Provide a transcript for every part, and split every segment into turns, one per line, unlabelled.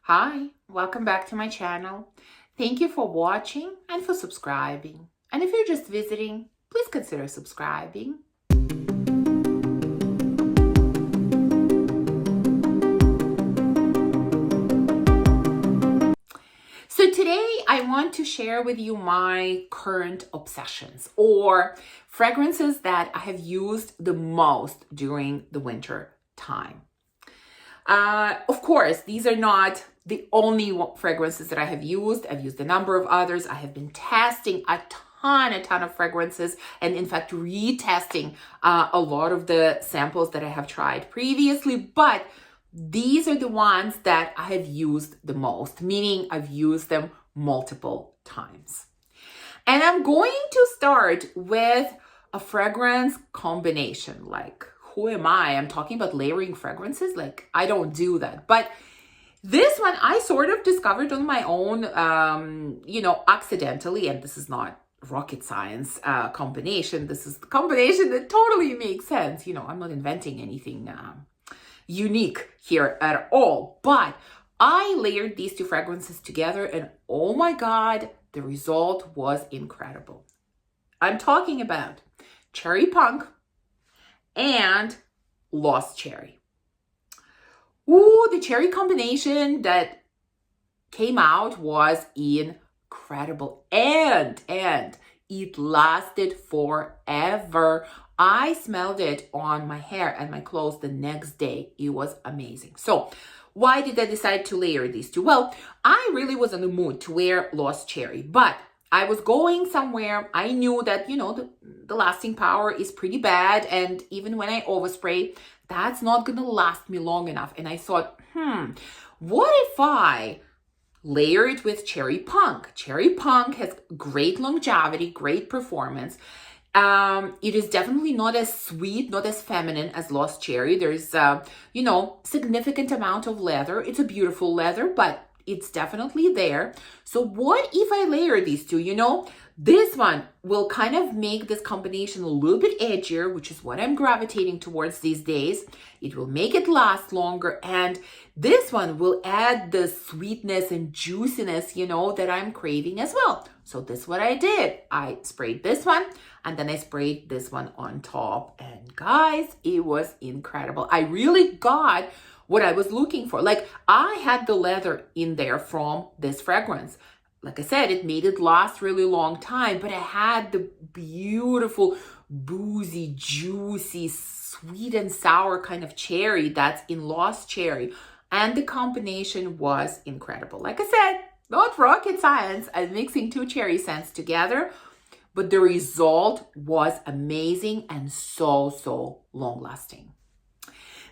Hi, welcome back to my channel. Thank you for watching and for subscribing. And if you're just visiting, please consider subscribing. So today I want to share with you my current obsessions or fragrances that I have used the most during the winter time. Of course, these are not the only fragrances that I have used. I've used a number of others. I have been testing a ton of fragrances, and in fact retesting a lot of the samples that I have tried previously, but these are the ones that I have used the most, meaning I've used them multiple times. And I'm going to start with a fragrance combination. Like, who am I? I'm talking about layering fragrances. Like, I don't do that. But this one I sort of discovered on my own, accidentally. And this is not rocket science combination. This is the combination that totally makes sense. I'm not inventing anything unique here at all. But I layered these two fragrances together and oh my God, the result was incredible. I'm talking about Cherry Punk and Lost Cherry. Ooh, the cherry combination that came out was incredible. And it lasted forever. I smelled it on my hair and my clothes the next day. It was amazing. So why did I decide to layer these two? Well, I really was in the mood to wear Lost Cherry, but I was going somewhere. I knew that, the lasting power is pretty bad. And even when I overspray, that's not going to last me long enough. And I thought, what if I layer it with Cherry Punk? Cherry Punk has great longevity, great performance. It is definitely not as sweet, not as feminine as Lost Cherry. There's, significant amount of leather. It's a beautiful leather, but it's definitely there. So what if I layer these two? This one will kind of make this combination a little bit edgier, which is what I'm gravitating towards these days. It will make it last longer. And this one will add the sweetness and juiciness, that I'm craving as well. So this is what I did. I sprayed this one and then I sprayed this one on top. And guys, it was incredible. I really got what I was looking for. Like, I had the leather in there from this fragrance. Like I said, it made it last really long time, but it had the beautiful, boozy, juicy, sweet and sour kind of cherry that's in Lost Cherry. And the combination was incredible. Like I said, not rocket science. I'm mixing two cherry scents together, but the result was amazing and so long lasting.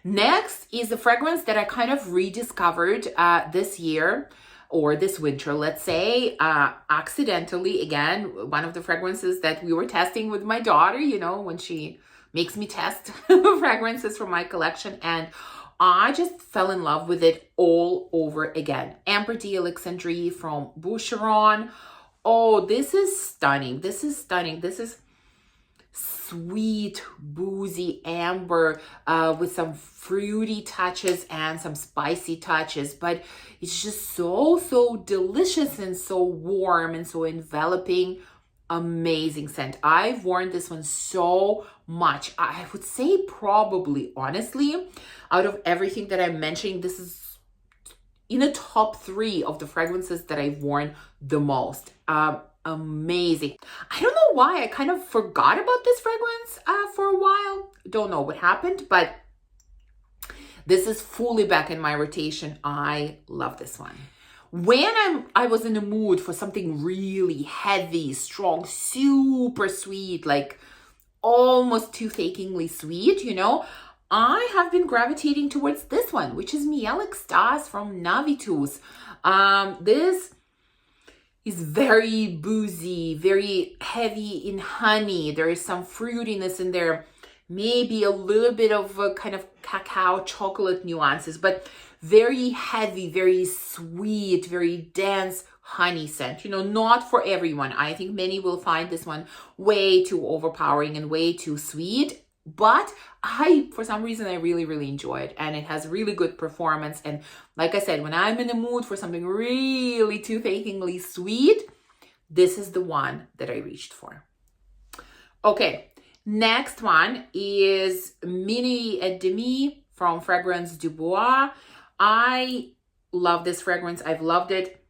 Next is a fragrance that I kind of rediscovered this year or this winter, let's say, accidentally. Again, one of the fragrances that we were testing with my daughter, when she makes me test fragrances from my collection. And I just fell in love with it all over again. Amber d'Alexandrie from Boucheron. Oh, this is stunning. This is stunning. This is sweet, boozy amber with some fruity touches and some spicy touches, but it's just so delicious and so warm and so enveloping. Amazing scent. I've worn this one so much. I would say probably, honestly, out of everything that I'm mentioning, this is in the top 3 of the fragrances that I've worn the most. Amazing. I don't know why I kind of forgot about this fragrance for a while. Don't know what happened, but this is fully back in my rotation. I love this one. When I was in the mood for something really heavy, strong, super sweet, like almost tooth-achingly sweet, I have been gravitating towards this one, which is Miel Extase from Navitus. This is very boozy, very heavy in honey. There is some fruitiness in there, maybe a little bit of a kind of cacao chocolate nuances, but very heavy, very sweet, very dense honey scent. Not for everyone. I think many will find this one way too overpowering and way too sweet. But for some reason, I really, really enjoy it. And it has really good performance. And like I said, when I'm in the mood for something really tooth-achingly sweet, this is the one that I reached for. Okay, next one is Minuit et Demi from Fragrance du Bois. I love this fragrance. I've loved it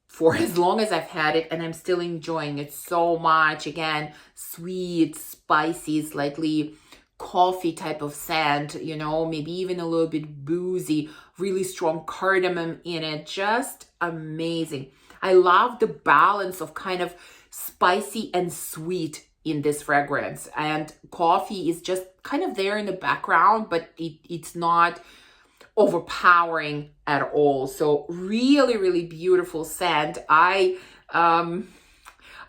for as long as I've had it, and I'm still enjoying it so much. Again, sweet, spicy, slightly coffee type of scent, you know, maybe even a little bit boozy, really strong cardamom in it. Just amazing. I love the balance of kind of spicy and sweet in this fragrance, and coffee is just kind of there in the background, but it's not overpowering at all. So really, really beautiful scent. I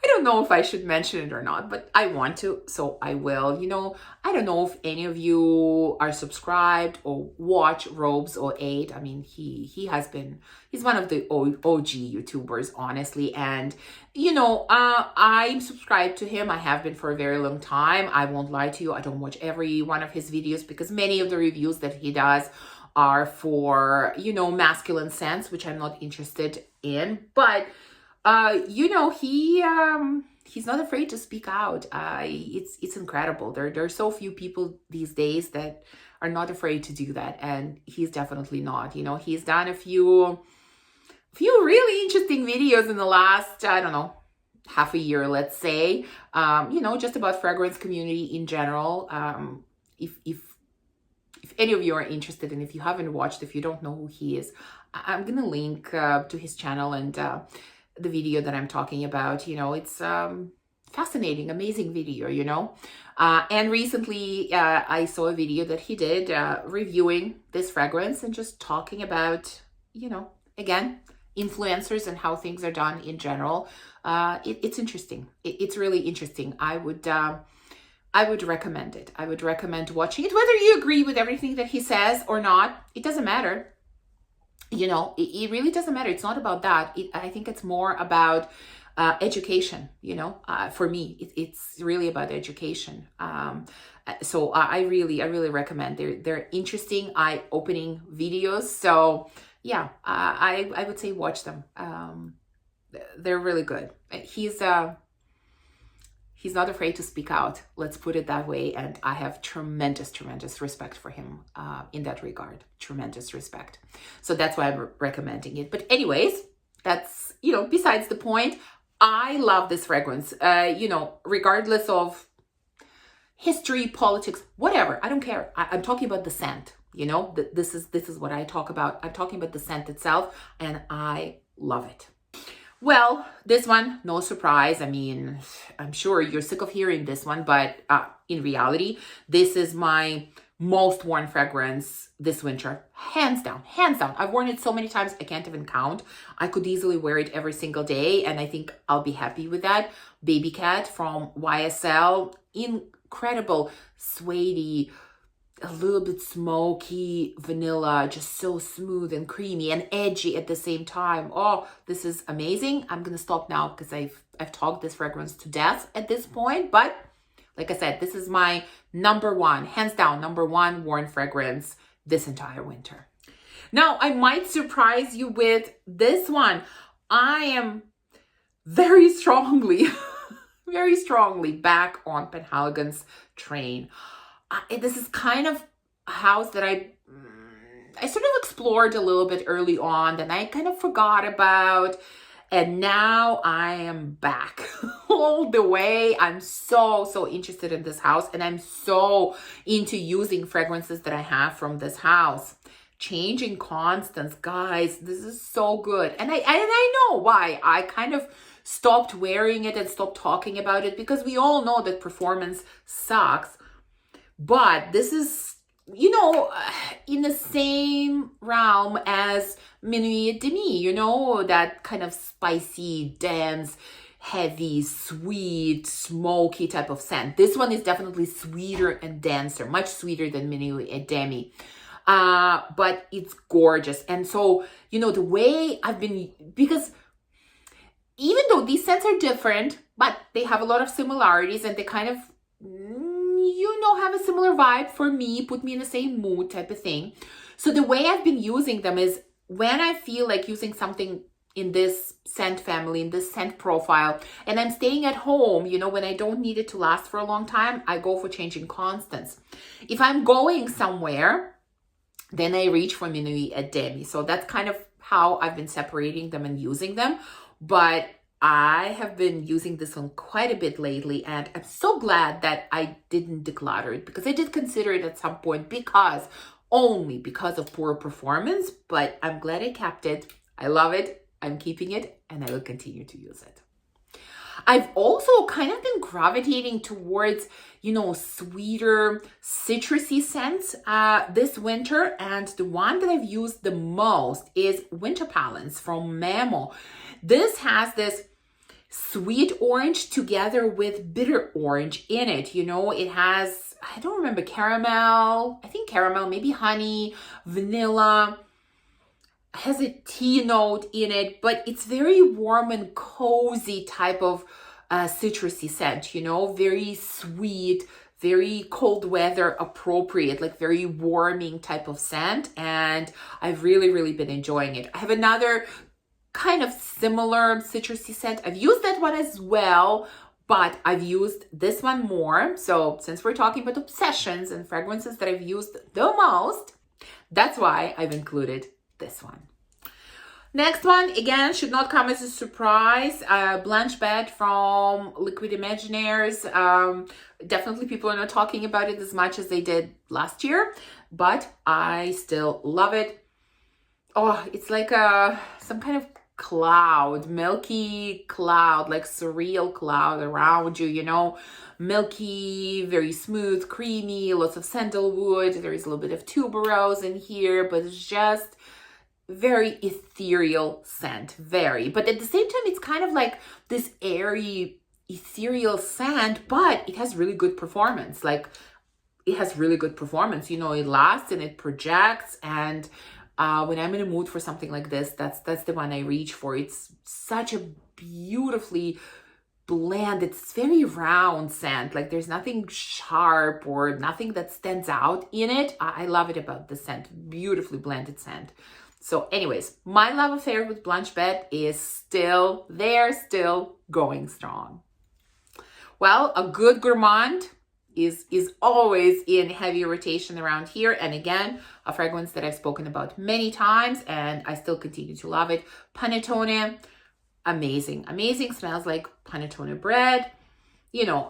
don't know if I should mention it or not, but I want to, so I will. You know, I don't know if any of you are subscribed or watch Robes 08. I mean, he's one of the OG YouTubers, honestly. And, you know, I'm subscribed to him. I have been for a very long time. I won't lie to you. I don't watch every one of his videos because many of the reviews that he does are for, you know, masculine scents, which I'm not interested in. But you know, he's not afraid to speak out. It's incredible. There are so few people these days that are not afraid to do that, and he's definitely not. You know, he's done a few really interesting videos in the last, I don't know, half a year, let's say. You know, just about fragrance community in general. If any of you are interested, and if you haven't watched, if you don't know who he is, I'm gonna link to his channel and the video that I'm talking about. You know, it's fascinating, amazing video, you know. And recently I saw a video that he did reviewing this fragrance and just talking about, you know, again, influencers and how things are done in general. It's interesting. It's really interesting. I would recommend it. I would recommend watching it, whether you agree with everything that he says or not. It doesn't matter. You know, it really doesn't matter. It's not about that. I think it's more about education, you know. For me, it's really about education. So I really recommend. They're interesting, eye-opening videos. So yeah, I would say watch them. They're really good. He's not afraid to speak out, let's put it that way. And I have tremendous respect for him in that regard. Tremendous respect. So that's why I'm recommending it. But anyways, that's, you know, besides the point. I love this fragrance, you know, regardless of history, politics, whatever. I don't care. I'm talking about the scent, you know. This is what I talk about. I'm talking about the scent itself, and I love it. Well, this one, no surprise. I mean, I'm sure you're sick of hearing this one, but in reality, this is my most worn fragrance this winter. Hands down, hands down. I've worn it so many times, I can't even count. I could easily wear it every single day, and I think I'll be happy with that. Baby Cat from YSL. Incredible, suede-y, a little bit smoky vanilla, just so smooth and creamy and edgy at the same time. Oh, this is amazing. I'm gonna stop now because I've talked this fragrance to death at this point. But like I said, this is my number one, hands down, number one worn fragrance this entire winter. Now, I might surprise you with this one. I am very strongly, very strongly back on Penhaligon's train. This is kind of a house that I sort of explored a little bit early on, and I kind of forgot about, and now I am back all the way. I'm so interested in this house, and I'm so into using fragrances that I have from this house. Changing Constance, guys, this is so good. And I know why I kind of stopped wearing it and stopped talking about it, because we all know that performance sucks. But this is, you know, in the same realm as Minuit et Demi, you know, that kind of spicy, dense, heavy, sweet, smoky type of scent. This one is definitely sweeter and denser, much sweeter than Minuit et Demi. But it's gorgeous. And so, you know, the way I've been, because even though these scents are different, but they have a lot of similarities, and they kind of, have a similar vibe for me, put me in the same mood type of thing. So the way I've been using them is when I feel like using something in this scent family, in this scent profile, and I'm staying at home, when I don't need it to last for a long time, I go for changing constants. If I'm going somewhere, then I reach for Minuit at Demi. So that's kind of how I've been separating them and using them. But I have been using this one quite a bit lately, and I'm so glad that I didn't declutter it, because I did consider it at some point only because of poor performance, but I'm glad I kept it. I love it. I'm keeping it, and I will continue to use it. I've also kind of been gravitating towards, sweeter, citrusy scents this winter. And the one that I've used the most is Winter Balance from Memo. This has this sweet orange together with bitter orange in it. It has, I don't remember, caramel, maybe honey, vanilla. Has a tea note in it, but it's very warm and cozy type of citrusy scent, very sweet, very cold weather appropriate, like very warming type of scent. And I've really, really been enjoying it. I have another kind of similar citrusy scent. I've used that one as well, but I've used this one more. So since we're talking about obsessions and fragrances that I've used the most, that's why I've included this one. Next one, again, should not come as a surprise. Blanche Bed from Liquid Imaginaires. Definitely people are not talking about it as much as they did last year, but I still love it. Oh, it's like some kind of cloud, milky cloud, like surreal cloud around you, milky, very smooth, creamy, lots of sandalwood. There is a little bit of tuberose in here, but it's just very ethereal scent, but at the same time, it's kind of like this airy, ethereal scent, but it has really good performance. It lasts and it projects. And when I'm in a mood for something like this, that's the one I reach for. It's such a beautifully blended, it's very round scent. Like there's nothing sharp or nothing that stands out in it. I love it about the scent, beautifully blended scent. So anyways, my love affair with Blanche Bed is still there, still going strong. Well, a good Gourmand is always in heavy rotation around here. And again, a fragrance that I've spoken about many times and I still continue to love it. Panettone, amazing, smells like panettone bread.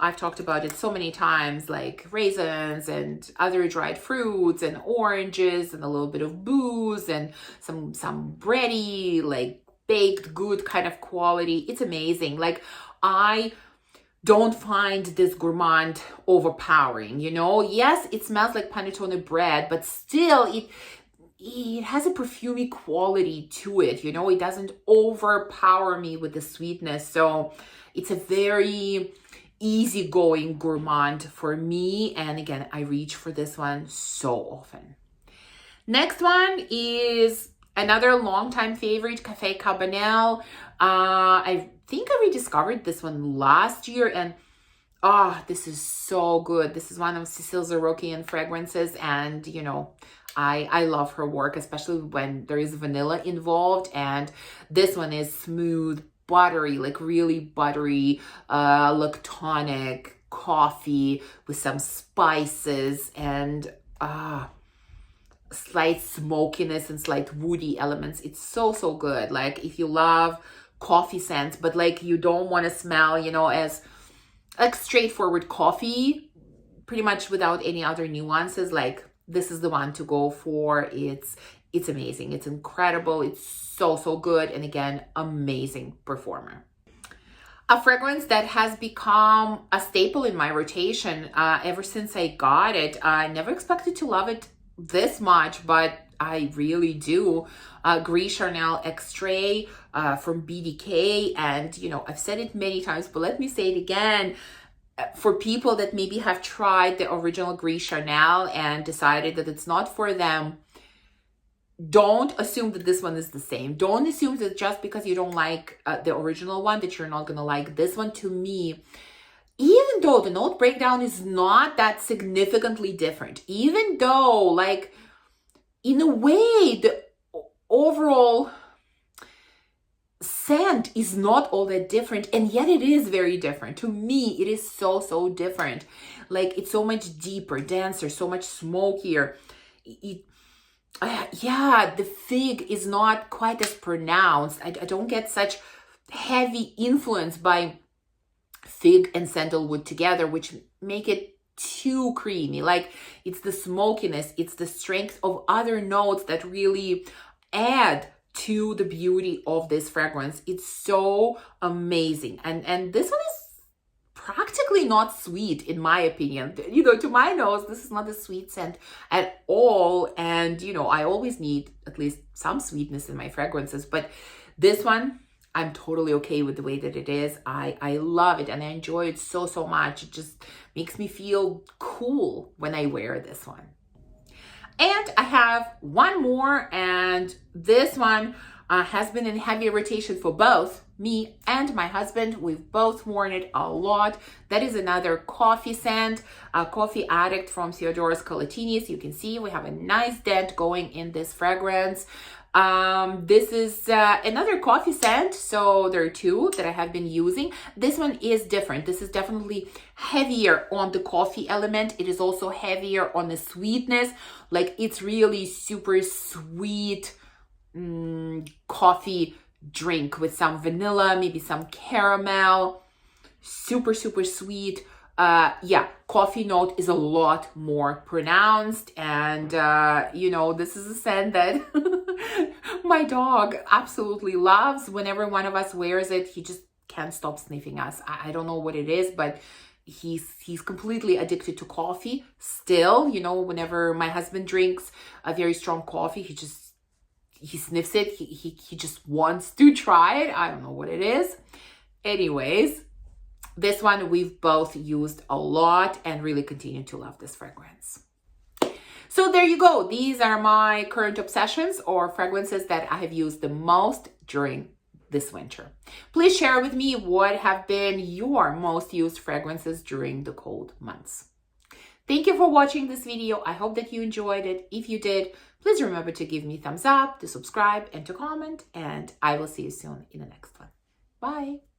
I've talked about it so many times, like raisins and other dried fruits and oranges and a little bit of booze and some bready, like baked good kind of quality. It's amazing. Like I don't find this Gourmand overpowering, Yes, it smells like panettone bread, but still it has a perfumey quality to it, It doesn't overpower me with the sweetness. So it's a very easygoing Gourmand for me. And again, I reach for this one so often. Next one is another longtime favorite, Café Cabanel. I think I rediscovered this one last year, and this is so good. This is one of Cécile Zarokian fragrances, and I love her work, especially when there is vanilla involved. And this one is smooth, buttery, like really buttery, lactonic coffee with some spices and slight smokiness and slight woody elements. It's so good. Like if you love coffee scents, but like you don't want to smell, as like straightforward coffee, pretty much without any other nuances, like this is the one to go for. It's amazing. It's incredible. It's so good. And again, amazing performer. A fragrance that has become a staple in my rotation ever since I got it. I never expected to love it this much, but I really do. Gris Charnel Extrait from BDK. And, I've said it many times, but let me say it again. For people that maybe have tried the original Gris Charnel and decided that it's not for them, don't assume that this one is the same. Don't assume that just because you don't like the original one that you're not going to like this one. To me, even though the note breakdown is not that significantly different, even though, like, in a way, the overall scent is not all that different, and yet it is very different. To me, it is so different. Like, it's so much deeper, denser, so much smokier. Yeah, the fig is not quite as pronounced. I don't get such heavy influence by fig and sandalwood together, which make it too creamy. Like, it's the smokiness, it's the strength of other notes that really add to the beauty of this fragrance. It's so amazing. And this one is practically not sweet, in my opinion. You know, to my nose, this is not a sweet scent at all. And, you know, I always need at least some sweetness in my fragrances. But this one, I'm totally okay with the way that it is. I love it and I enjoy it so much. It just makes me feel cool when I wear this one. And I have one more, and this one has been in heavy rotation for both me and my husband. We've both worn it a lot. That is another coffee scent, Coffee Addict from Theodoros Kalatinis. You can see we have a nice dent going in this fragrance. This is another coffee scent, so there are two that I have been using. This one is different. This is definitely heavier on the coffee element. It is also heavier on the sweetness. Like, it's really super sweet coffee drink with some vanilla, maybe some caramel. Super sweet. Yeah, coffee note is a lot more pronounced, and you know, this is a scent that my dog absolutely loves. Whenever one of us wears it, he just can't stop sniffing us. I don't know what it is, but he's completely addicted to coffee still. You know, whenever my husband drinks a very strong coffee, he sniffs it. He just wants to try it. I don't know what it is. Anyways, this one we've both used a lot and really continue to love this fragrance. So there you go. These are my current obsessions, or fragrances that I have used the most during this winter. Please share with me what have been your most used fragrances during the cold months. Thank you for watching this video. I hope that you enjoyed it. If you did, please remember to give me a thumbs up, to subscribe, and to comment, and I will see you soon in the next one. Bye.